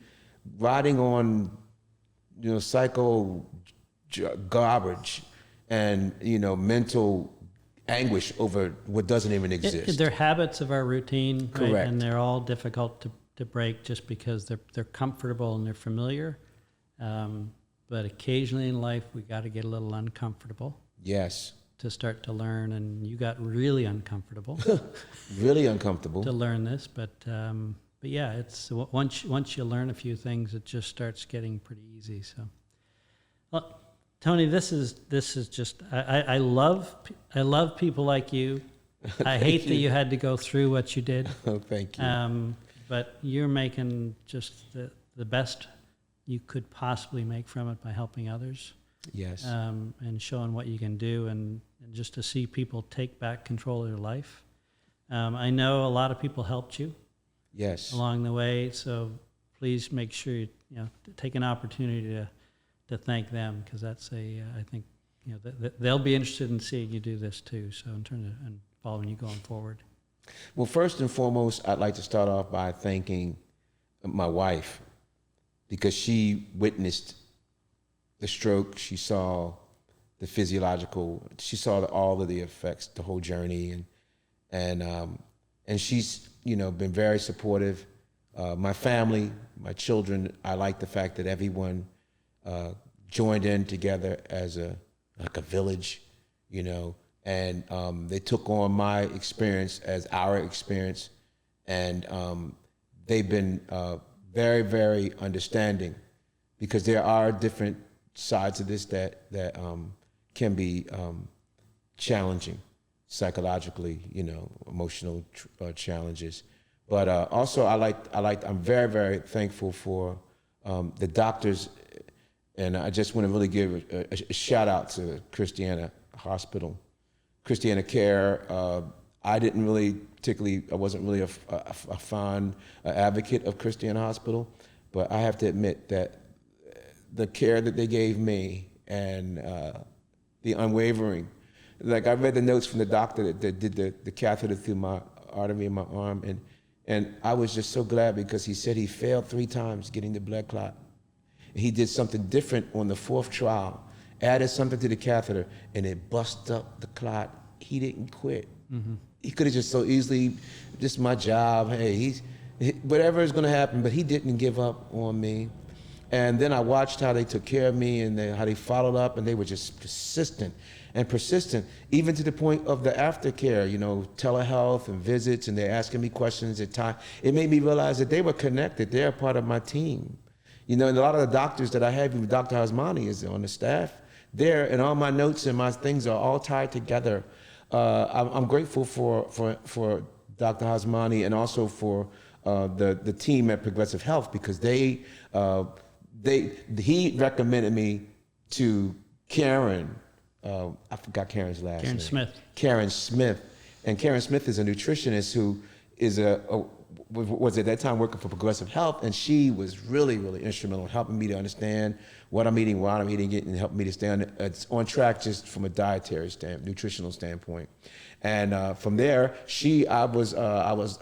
Speaker 1: riding on, you know, psycho garbage and, you know, mental anguish over what doesn't even exist.
Speaker 2: They're habits of our routine, right?
Speaker 1: Correct.
Speaker 2: And they're all difficult to break just because they're comfortable and they're familiar. But occasionally in life, we got to get a little uncomfortable.
Speaker 1: Yes.
Speaker 2: To start to learn, and you got really uncomfortable.
Speaker 1: Really uncomfortable.
Speaker 2: To learn this, but yeah, it's once you learn a few things, it just starts getting pretty easy. So, well, Tony, this is just I love people like you. I hate that you had to go through what you did.
Speaker 1: Oh, thank you.
Speaker 2: But you're making just the best you could possibly make from it by helping others.
Speaker 1: Yes.
Speaker 2: And showing what you can do, and just to see people take back control of their life. I know a lot of people helped you.
Speaker 1: Yes.
Speaker 2: Along the way, so please make sure you take an opportunity to thank them, because that's I think they'll be interested in seeing you do this too. So in terms of and following you going forward.
Speaker 1: Well, first and foremost, I'd like to start off by thanking my wife, because she witnessed the stroke. She saw the physiological. She saw all of the effects, the whole journey, and she's been very supportive. My family, my children. I like the fact that everyone joined in together as a village, and they took on my experience as our experience, and they've been very, very understanding, because there are different sides of this that can be challenging psychologically, emotional challenges. But also I'm very, very thankful for the doctors, and I just want to really give a shout out to Christiana Hospital, Christiana Care, I didn't really particularly, I wasn't really a fond advocate of Christian Hospital, but I have to admit that the care that they gave me and the unwavering, like I read the notes from the doctor that did the catheter through my artery in my arm, and I was just so glad because he said he failed 3 times getting the blood clot. He did something different on the 4th trial, added something to the catheter, and it bust up the clot. He didn't quit. Mm-hmm. He could have just so easily, just my job, hey, whatever is going to happen, but he didn't give up on me. And then I watched how they took care of me and how they followed up, and they were just persistent, even to the point of the aftercare, telehealth and visits, and they're asking me questions at time. It made me realize that they were connected. They're a part of my team. And a lot of the doctors that I have, even Dr. Hasmani is on the staff there, and all my notes and my things are all tied together. I'm grateful for Dr. Hasmani and also for the team at Progressive Health, because he recommended me to Karen. I forgot Karen's last name.
Speaker 2: Smith.
Speaker 1: Karen Smith. And Karen Smith is a nutritionist who is was at that time working for Progressive Health, and she was really, really instrumental in helping me to understand what I'm eating, why I'm eating it, and helping me to stay on track just from a dietary nutritional standpoint. And from there, I was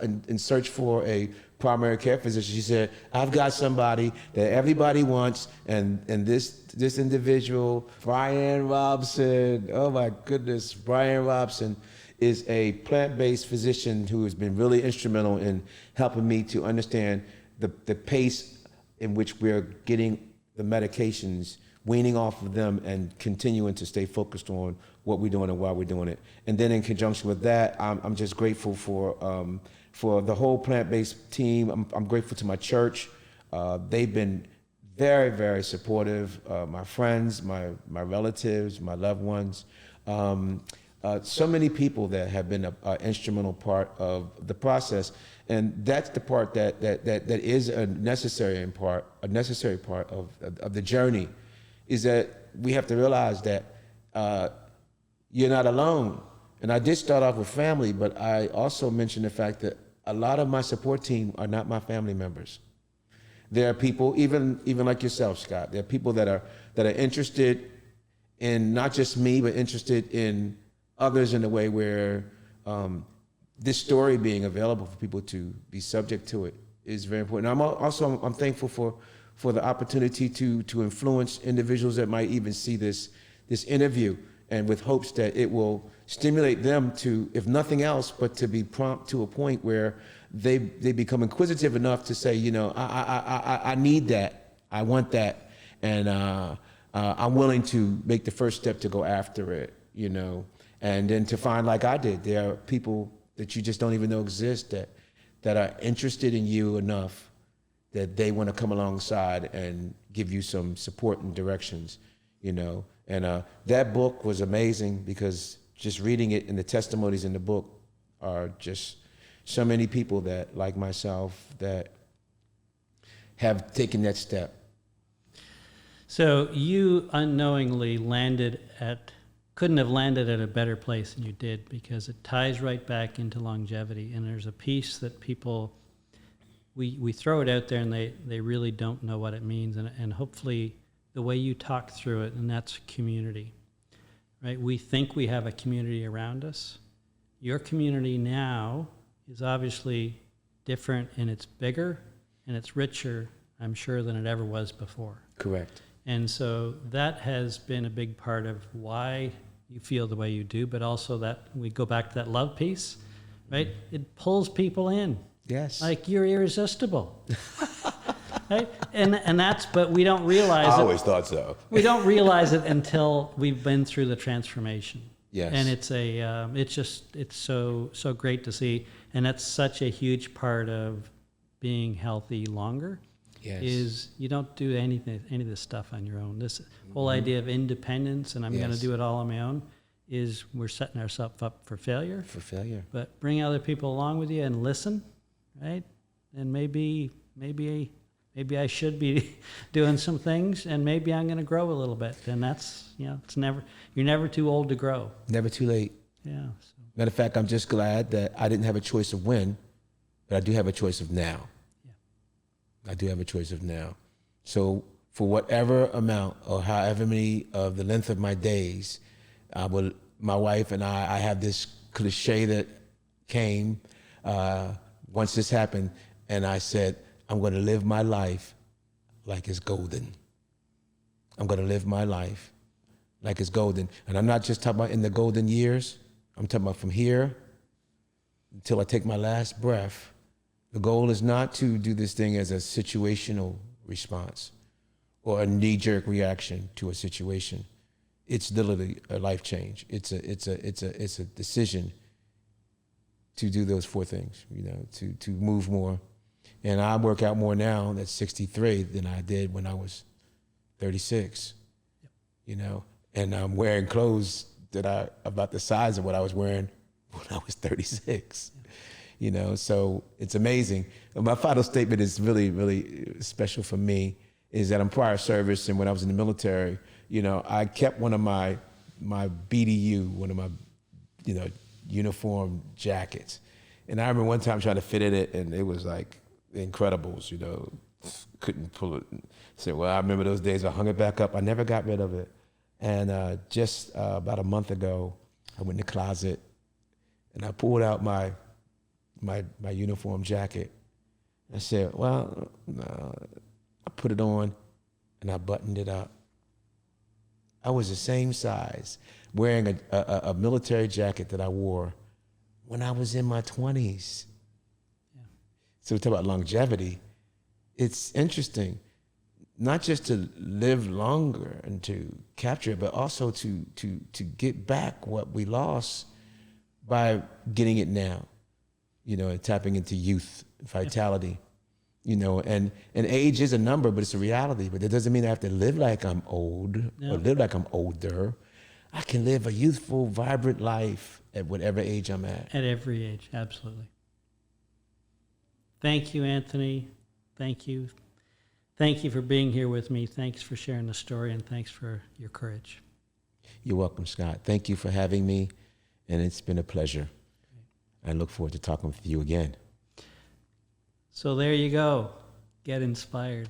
Speaker 1: in search for a primary care physician. She said, I've got somebody that everybody wants, and this individual, Brian Robson, oh my goodness, Brian Robson is a plant-based physician who has been really instrumental in helping me to understand the pace in which we're getting the medications, weaning off of them, and continuing to stay focused on what we're doing and why we're doing it. And then in conjunction with that, I'm just grateful for the whole plant-based team. I'm grateful to my church. They've been very, very supportive. My friends, my relatives, my loved ones. So many people that have been an instrumental part of the process, and that's the part that is a necessary part of the journey, is that we have to realize that you're not alone. And I did start off with family, but I also mentioned the fact that a lot of my support team are not my family members. There are people, even like yourself, Scott. There are people that are interested in not just me, but interested in others in a way where this story being available for people to be subject to it is very important. I'm thankful for the opportunity to influence individuals that might even see this interview, and with hopes that it will stimulate them to, if nothing else, but to be prompt to a point where they become inquisitive enough to say, I need that, I want that, and I'm willing to make the first step to go after it, And then to find, like I did, there are people that you just don't even know exist that are interested in you enough that they want to come alongside and give you some support and directions, And that book was amazing, because just reading it and the testimonies in the book are just so many people that, like myself, that have taken that step.
Speaker 2: So you unknowingly couldn't have landed at a better place than you did, because it ties right back into longevity. And there's a piece that people, we throw it out there and they really don't know what it means. And hopefully the way you talk through it, and that's community, right? We think we have a community around us. Your community now is obviously different, and it's bigger and it's richer, I'm sure, than it ever was before.
Speaker 1: Correct.
Speaker 2: And so that has been a big part of why you feel the way you do, but also that we go back to that love piece, right? It pulls people in.
Speaker 1: Yes.
Speaker 2: Like, you're irresistible. Right? And that's, but we don't realize it.
Speaker 1: I always thought so.
Speaker 2: We don't realize it until we've been through the transformation.
Speaker 1: Yes.
Speaker 2: And it's so great to see. And that's such a huge part of being healthy longer.
Speaker 1: Yes.
Speaker 2: Is you don't do any of this stuff on your own. This whole idea of independence, and I'm going to do it all on my own, is we're setting ourselves up for failure.
Speaker 1: For failure.
Speaker 2: But bring other people along with you and listen, right? And maybe I should be doing some things, and maybe I'm going to grow a little bit. And that's, you're never too old to grow.
Speaker 1: Never too late.
Speaker 2: Yeah. So.
Speaker 1: Matter of fact, I'm just glad that I didn't have a choice of when, but I do have a choice of now. I do have a choice of now. So for whatever amount or however many of the length of my days, my wife and I have this cliche that came once this happened, and I said, I'm going to live my life like it's golden. I'm going to live my life like it's golden. And I'm not just talking about in the golden years. I'm talking about from here until I take my last breath. The goal is not to do this thing as a situational response or a knee-jerk reaction to a situation. It's literally a life change. It's a decision to do those four things, to move more. And I work out more now at 63 than I did when I was 36, and I'm wearing clothes that are about the size of what I was wearing when I was 36. So it's amazing. My final statement is really, really special for me, is that I'm prior service, and when I was in the military, I kept one of my BDU, one of my, uniform jackets. And I remember one time trying to fit in it, and it was like the Incredibles, couldn't pull it. So, well, I remember those days. I hung it back up. I never got rid of it. And just about a month ago, I went in the closet, and I pulled out my uniform jacket. I said, well, I put it on, and I buttoned it up. I was the same size, wearing a military jacket that I wore when I was in my 20s. Yeah. So we talk about longevity. It's interesting, not just to live longer and to capture it, but also to get back what we lost by getting it now. And tapping into youth, vitality, and age is a number, but it's a reality. But that doesn't mean I have to live like I'm old or live like I'm older. I can live a youthful, vibrant life at whatever age I'm at.
Speaker 2: At every age, absolutely. Thank you, Anthony. Thank you. Thank you for being here with me. Thanks for sharing the story, and thanks for your courage.
Speaker 1: You're welcome, Scott. Thank you for having me, and it's been a pleasure. I look forward to talking with you again.
Speaker 2: So there you go. Get inspired.